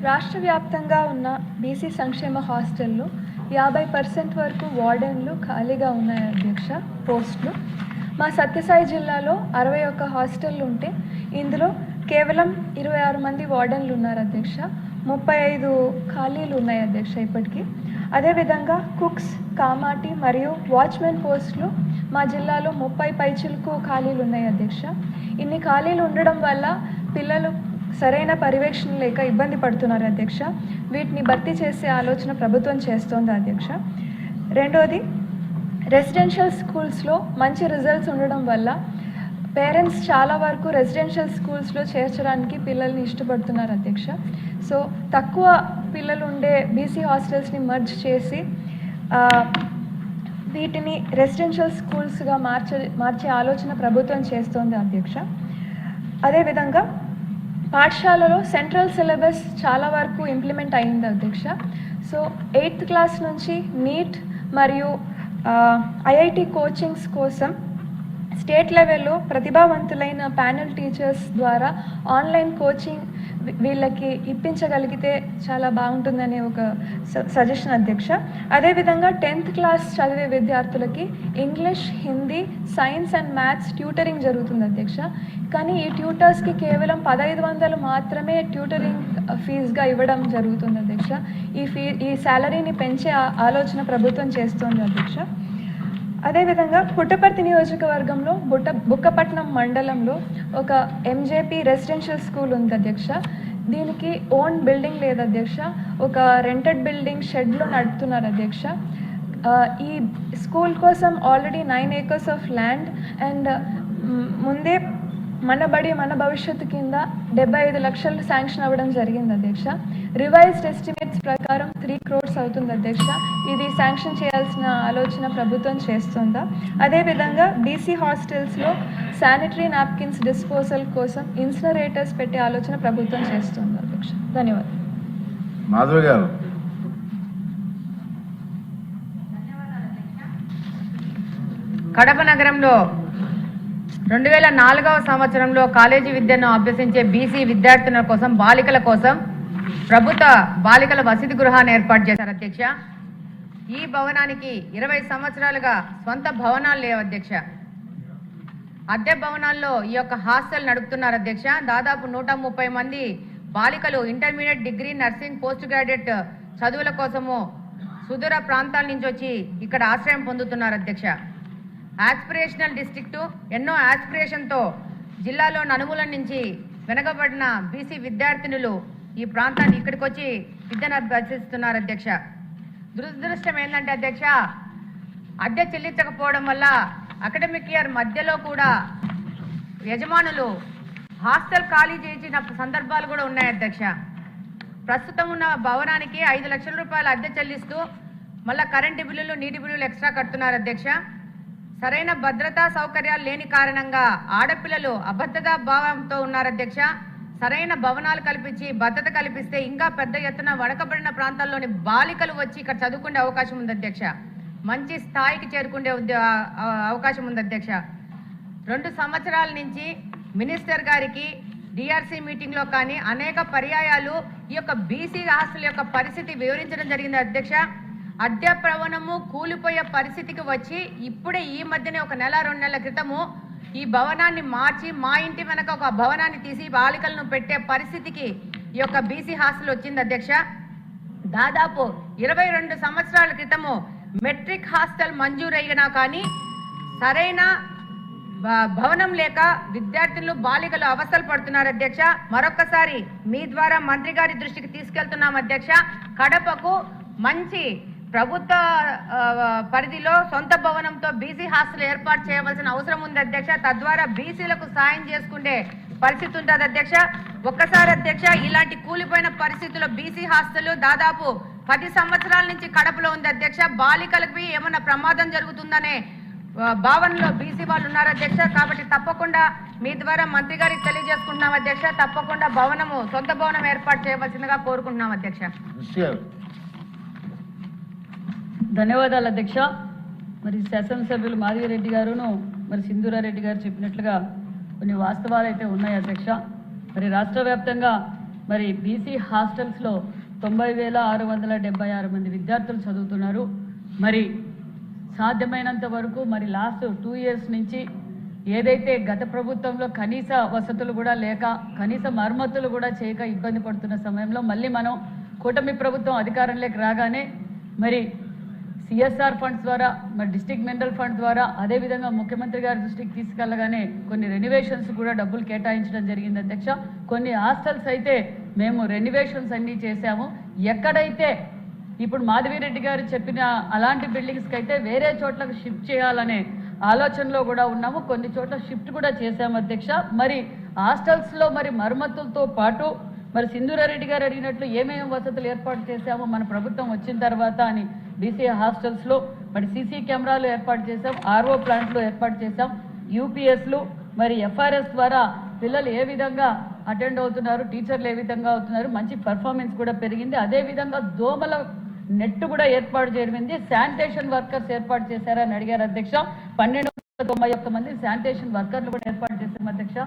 రాష్ట్ర వ్యాప్తంగా ఉన్న బీసీ సంక్షేమ హాస్టల్లో 50% వరకు వార్డెన్లు ఖాళీగా ఉన్నాయి అధ్యక్ష పోస్టులు. మా సత్యసాయి జిల్లాలో 61 హాస్టళ్ళు ఉంటే ఇందులో కేవలం 26 మంది వార్డెన్లు ఉన్నారు అధ్యక్ష. 35 ఖాళీలు ఉన్నాయి అధ్యక్ష ఇప్పటికీ. అదేవిధంగా కుక్స్, కామాటి మరియు వాచ్మెన్ పోస్టులు మా జిల్లాలో 30 పైచిలకు ఖాళీలు ఉన్నాయి అధ్యక్ష. ఇన్ని ఖాళీలు ఉండడం వల్ల పిల్లలు సరైన పర్యవేక్షణ లేక ఇబ్బంది పడుతున్నారు అధ్యక్ష. వీటిని భర్తీ చేసే ఆలోచన ప్రభుత్వం చేస్తోంది అధ్యక్ష. రెండోది, రెసిడెన్షియల్ స్కూల్స్లో మంచి రిజల్ట్స్ ఉండడం వల్ల పేరెంట్స్ చాలా వరకు రెసిడెన్షియల్ స్కూల్స్లో చేర్చడానికి పిల్లల్ని ఇష్టపడుతున్నారు అధ్యక్ష. సో తక్కువ పిల్లలు ఉండే బీసీ హాస్టల్స్ని మర్జ్ చేసి వీటిని రెసిడెన్షియల్ స్కూల్స్గా మార్చే ఆలోచన ప్రభుత్వం చేస్తోంది అధ్యక్ష. అదేవిధంగా పాఠశాలలో సెంట్రల్ సిలబస్ చాలా వరకు ఇంప్లిమెంట్ అయింది అధ్యక్ష. సో 8th క్లాస్ నుంచి నీట్ మరియు ఐఐటి కోచింగ్స్ కోసం స్టేట్ లెవెల్లో ప్రతిభావంతులైన ప్యానెల్ టీచర్స్ ద్వారా ఆన్లైన్ కోచింగ్ వీళ్ళకి ఇప్పించగలిగితే చాలా బాగుంటుందనే ఒక సజెషన్ అధ్యక్ష. అదేవిధంగా 10th క్లాస్ చదివే విద్యార్థులకి English, Hindi, science and maths tutoring జరుగుతుంది అధ్యక్ష. కానీ ఈ ట్యూటర్స్కి కేవలం 1500 మాత్రమే ట్యూటరింగ్ ఫీజుగా ఇవ్వడం జరుగుతుంది అధ్యక్ష. ఈ శాలరీని పెంచే ఆలోచన ప్రభుత్వం చేస్తోంది అధ్యక్ష. అదేవిధంగా పుట్టపర్తి నియోజకవర్గంలో బుక్కపట్నం మండలంలో ఒక ఎంజేపీ రెసిడెన్షియల్ స్కూల్ ఉంది అధ్యక్ష. దీనికి ఓన్ బిల్డింగ్ లేదు అధ్యక్ష. ఒక రెంటెడ్ బిల్డింగ్ షెడ్లో నడుపుతున్నారు అధ్యక్ష. ఈ స్కూల్ కోసం already 9 acres of land and ముందే మన బడి మన భవిష్యత్తు కింద 75 లక్షలు శాంక్షన్ అవ్వడం జరిగింది అధ్యక్ష. రివైజ్డ్ ఎస్టిమేట్స్ ప్రకారం 3 crores అవుతుంది అధ్యక్ష. ఇది శాంక్షన్ చేయాల్సిన ఆలోచన ప్రభుత్వం చేస్తుందా? అదేవిధంగా బీసీ హాస్టల్స్లో శానిటరీ నాప్కిన్స్ డిస్పోజల్ కోసం ఇన్సినరేటర్స్ పెట్టే ఆలోచన ప్రభుత్వం చేస్తుంది అధ్యక్ష. ధన్యవాదాలు. మాధవి గారు. కడప నగరంలో 2004వ సంవత్సరంలో కాలేజీ విద్యను అభ్యసించే బీసీ విద్యార్థుల కోసం బాలికల కోసం ప్రభుత్వ బాలికల వసతి గృహాన్ని ఏర్పాటు చేశారు అధ్యక్ష. ఈ భవనానికి 20 సంవత్సరాలుగా సొంత భవనాలు లేవు అధ్యక్ష. అద్దె భవనాల్లో ఈ యొక్క హాస్టల్ నడుపుతున్నారు అధ్యక్ష. దాదాపు 130 మంది బాలికలు intermediate, degree, nursing, post graduate చదువుల కోసము సుదూర ప్రాంతాల నుంచి వచ్చి ఇక్కడ ఆశ్రయం పొందుతున్నారు అధ్యక్ష. ఆస్పిరేషనల్ డిస్ట్రిక్టు ఎన్నో ఆస్పిరేషన్తో జిల్లాలో నలుమూల నుంచి వెనకబడిన బీసీ విద్యార్థినులు ఈ ప్రాంతాన్ని ఇక్కడికి వచ్చి విద్యను అభ్యసిస్తున్నారు అధ్యక్ష. దురదృష్టం ఏంటంటే అధ్యక్ష, అద్దె చెల్లించకపోవడం వల్ల అకాడమిక్ ఇయర్ మధ్యలో కూడా యజమానులు హాస్టల్ ఖాళీ చేసిన సందర్భాలు కూడా ఉన్నాయి అధ్యక్ష. ప్రస్తుతం ఉన్న భవనానికి 5 లక్షల రూపాయలు అద్దె చెల్లిస్తూ మళ్ళీ కరెంటు బిల్లులు, నీటి బిల్లులు ఎక్స్ట్రా కడుతున్నారు అధ్యక్ష. సరైన భద్రతా సౌకర్యాలు లేని కారణంగా ఆడపిల్లలు అభద్రతా భావంతో ఉన్నారు అధ్యక్ష. సరైన భవనాలు కల్పించి భద్రత కల్పిస్తే ఇంకా పెద్ద ఎత్తున వెనకబడిన ప్రాంతాల్లోని బాలికలు వచ్చి ఇక్కడ చదువుకునే అవకాశం ఉంది అధ్యక్ష. మంచి స్థాయికి చేరుకునే అవకాశం ఉంది అధ్యక్ష. 2 సంవత్సరాల నుంచి మినిస్టర్ గారికి డిఆర్సీ మీటింగ్లో కానీ అనేక పర్యాయాలు ఈ యొక్క బీసీ హాస్టల్ యొక్క పరిస్థితి వివరించడం జరిగింది అధ్యక్ష. అద్దె భవనము కూలిపోయే పరిస్థితికి వచ్చి ఇప్పుడే ఈ మధ్యనే ఒక 1-2 నెలల క్రితము ఈ భవనాన్ని మార్చి మా ఇంటి వెనక ఒక భవనాన్ని తీసి బాలికలను పెట్టే పరిస్థితికి ఈ యొక్క బీసీ హాస్టల్ వచ్చింది అధ్యక్ష. దాదాపు 22 సంవత్సరాల క్రితము మెట్రిక్ హాస్టల్ మంజూరయ్యినా కానీ సరైన భవనం లేక విద్యార్థులు, బాలికలు అవస్థలు పడుతున్నారు అధ్యక్ష. మరొకసారి మీ ద్వారా మంత్రి గారి దృష్టికి తీసుకెళ్తున్నాం అధ్యక్ష. కడపకు మంచి ప్రభుత్వ పరిధిలో సొంత భవనంతో బీసీ హాస్టల్ ఏర్పాటు చేయవలసిన అవసరం ఉంది అధ్యక్ష. తద్వారా బీసీలకు సాయం చేసుకునే పరిస్థితి ఉంటుంది అధ్యక్ష. ఒక్కసారి అధ్యక్ష, ఇలాంటి కూలిపోయిన పరిస్థితుల్లో బీసీ హాస్టల్ దాదాపు 10 సంవత్సరాల నుంచి కడపలో ఉంది అధ్యక్ష. బాలికలకి ఏమన్నా ప్రమాదం జరుగుతుందనే భావనలో బీసీ వాళ్ళు ఉన్నారు అధ్యక్ష. కాబట్టి తప్పకుండా మీ ద్వారా మంత్రి గారికి తెలియజేసుకుంటున్నాం అధ్యక్ష. తప్పకుండా భవనము, సొంత భవనం ఏర్పాటు చేయవలసిందిగా కోరుకుంటున్నాం అధ్యక్ష. ధన్యవాదాలు అధ్యక్ష. మరి శాసనసభ్యులు మాధవిరెడ్డి గారును మరి సింధూరారెడ్డి గారు చెప్పినట్లుగా కొన్ని వాస్తవాలు అయితే ఉన్నాయి అధ్యక్ష. మరి రాష్ట్ర వ్యాప్తంగా మరి బీసీ హాస్టల్స్లో 90,676 మంది విద్యార్థులు చదువుతున్నారు. మరి సాధ్యమైనంత వరకు మరి లాస్ట్ 2 years నుంచి ఏదైతే గత ప్రభుత్వంలో కనీస వసతులు కూడా లేక కనీస మరమ్మతులు కూడా చేయక ఇబ్బంది పడుతున్న సమయంలో మళ్ళీ మనం కూటమి ప్రభుత్వం అధికారంలోకి రాగానే మరి సిఎస్ఆర్ ఫండ్స్ ద్వారా మరి డిస్ట్రిక్ట్ మినరల్ ఫండ్ ద్వారా అదేవిధంగా ముఖ్యమంత్రి గారి దృష్టికి తీసుకెళ్ళగానే కొన్ని రెనోవేషన్స్ కూడా డబ్బులు కేటాయించడం జరిగింది అధ్యక్ష. కొన్ని హాస్టల్స్ అయితే మేము రెనోవేషన్స్ అన్నీ చేశాము. ఎక్కడైతే ఇప్పుడు మాధవిరెడ్డి గారు చెప్పిన అలాంటి బిల్డింగ్స్కి అయితే వేరే చోట్లకు షిఫ్ట్ చేయాలనే ఆలోచనలో కూడా ఉన్నాము. కొన్ని చోట్ల షిఫ్ట్ కూడా చేశాము అధ్యక్ష. మరి హాస్టల్స్లో మరి మరమ్మతులతో పాటు మరి సింధూరారెడ్డి గారు అడిగినట్లు ఏమేమి వసతులు ఏర్పాటు చేశామో మన ప్రభుత్వం వచ్చిన తర్వాత అని బీసీ హాస్టల్స్లో మరి సీసీ కెమెరాలు ఏర్పాటు చేశాం, ఆర్ఓ ప్లాంట్లు ఏర్పాటు చేశాం, యూపీఎస్లు మరి ఎఫ్ఆర్ఎస్ ద్వారా పిల్లలు ఏ విధంగా అటెండ్ అవుతున్నారు, టీచర్లు ఏ విధంగా అవుతున్నారు, మంచి పర్ఫార్మెన్స్ కూడా పెరిగింది. అదేవిధంగా దోమల నెట్ కూడా ఏర్పాటు చేయడం, శానిటేషన్ వర్కర్స్ ఏర్పాటు చేశారని అడిగారు అధ్యక్ష. 1291 మంది శానిటేషన్ వర్కర్లు కూడా ఏర్పాటు చేశారు అధ్యక్ష.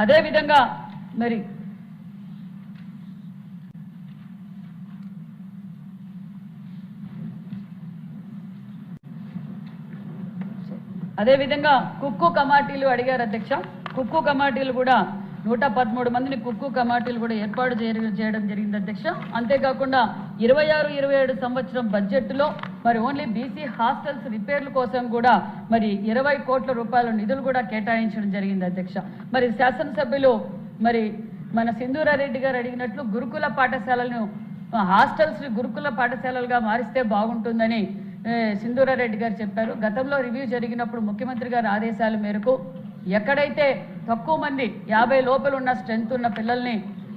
అదేవిధంగా మరి అదేవిధంగా కుక్కు కమాటీలు అడిగారు అధ్యక్ష. కుక్కు కమాటీలు కూడా 113 మందిని కుక్కు కమాటీలు కూడా ఏర్పాటు చేయడం జరిగింది అధ్యక్ష. అంతేకాకుండా 26-27 సంవత్సరం బడ్జెట్లో మరి ఓన్లీ బీసీ హాస్టల్స్ రిపేర్ల కోసం కూడా మరి 20 కోట్ల రూపాయల నిధులు కూడా కేటాయించడం జరిగింది అధ్యక్ష. మరి శాసనసభ్యులు మరి మన సింధూరారెడ్డి గారు అడిగినట్లు గురుకుల పాఠశాలను హాస్టల్స్ గురుకుల పాఠశాలలుగా మారిస్తే బాగుంటుందని సింధూరారెడ్డి గారు చెప్పారు. గతంలో రివ్యూ జరిగినప్పుడు ముఖ్యమంత్రి గారి ఆదేశాల మేరకు ఎక్కడైతే తక్కువ మంది 50 లోపల ఉన్న స్ట్రెంత్ ఉన్న పిల్లల్ని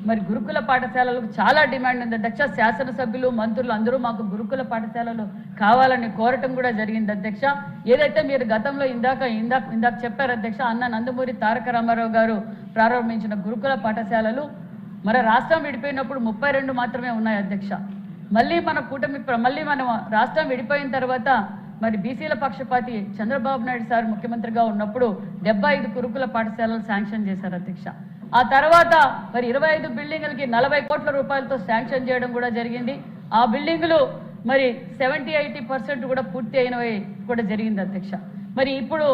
మరి గురుకుల పాఠశాలలకు చాలా డిమాండ్ ఉంది అధ్యక్ష. శాసనసభ్యులు మంత్రులు అందరూ మాకు గురుకుల పాఠశాలలు కావాలని కోరటం కూడా జరిగింది అధ్యక్ష. ఏదైతే మీరు గతంలో ఇందాక చెప్పారు అధ్యక్ష, అన్న నందమూరి తారక రామారావు గారు ప్రారంభించిన గురుకుల పాఠశాలలు మన రాష్ట్రం విడిపోయినప్పుడు 32 మాత్రమే ఉన్నాయి అధ్యక్ష. మళ్ళీ మన రాష్ట్రం విడిపోయిన తర్వాత మరి బీసీల పక్షపాతి చంద్రబాబు నాయుడు సార్ ముఖ్యమంత్రిగా ఉన్నప్పుడు 75 గురుకుల పాఠశాలలు శాంక్షన్ చేశారు అధ్యక్ష. ఆ తర్వాత మరి 25 బిల్డింగులకి 40 కోట్ల రూపాయలతో శాంక్షన్ చేయడం కూడా జరిగింది. ఆ బిల్డింగులు మరి 70-80% కూడా పూర్తి అయినవి కూడా జరిగింది అధ్యక్ష. మరి ఇప్పుడు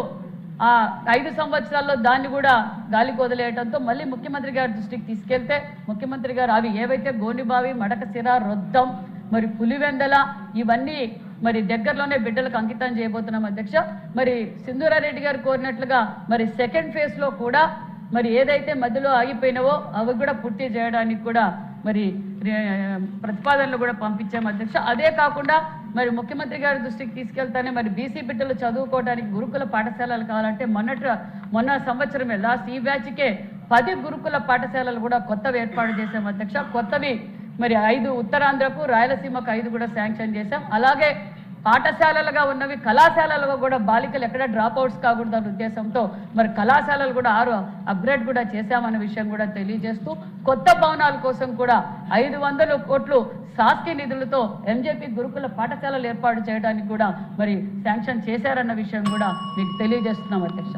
ఆ 5 సంవత్సరాల్లో దాన్ని కూడా గాలికి వదిలేయడంతో మళ్ళీ ముఖ్యమంత్రి గారి దృష్టికి తీసుకెళ్తే ముఖ్యమంత్రి గారు అవి ఏవైతే గోనిబావి, మడకసిర, రొద్దం, మరి పులివెందల ఇవన్నీ మరి దగ్గరలోనే బిడ్డలకు అంకితం చేయబోతున్నాం అధ్యక్ష. మరి సింధూరారెడ్డి గారు కోరినట్లుగా మరి సెకండ్ ఫేజ్లో కూడా మరి ఏదైతే మధ్యలో ఆగిపోయినావో అవి కూడా పూర్తి చేయడానికి కూడా మరి ప్రతిపాదనలు కూడా పంపించాం అధ్యక్ష. అదే కాకుండా మరి ముఖ్యమంత్రి గారి దృష్టికి తీసుకెళ్తానే మరి బీసీ బిడ్డలు చదువుకోవడానికి గురుకుల పాఠశాలలు కావాలంటే మొన్న సంవత్సరమే లాస్ట్ ఈ బ్యాచ్కే 10 గురుకుల పాఠశాలలు కూడా కొత్తవి ఏర్పాటు చేశాం అధ్యక్ష. కొత్తవి మరి 5 ఉత్తరాంధ్రకు, రాయలసీమకు 5 కూడా శాంక్షన్ చేశాం. అలాగే పాఠశాలలుగా ఉన్నవి కళాశాలలుగా కూడా బాలికలు ఎక్కడ డ్రాప్ అవుట్స్ కాకూడదన్న ఉద్దేశంతో మరి కళాశాలలు కూడా 6 అప్గ్రేడ్ కూడా చేశామన్న విషయం కూడా తెలియజేస్తూ కొత్త భవనాల కోసం కూడా 500 కోట్లు శాస్త్రీయ నిధులతో ఎంజేపీ గురుకుల పాఠశాలలు ఏర్పాటు చేయడానికి కూడా మరి శాంక్షన్ చేశారన్న విషయం కూడా మీకు తెలియజేస్తున్నాం అధ్యక్ష.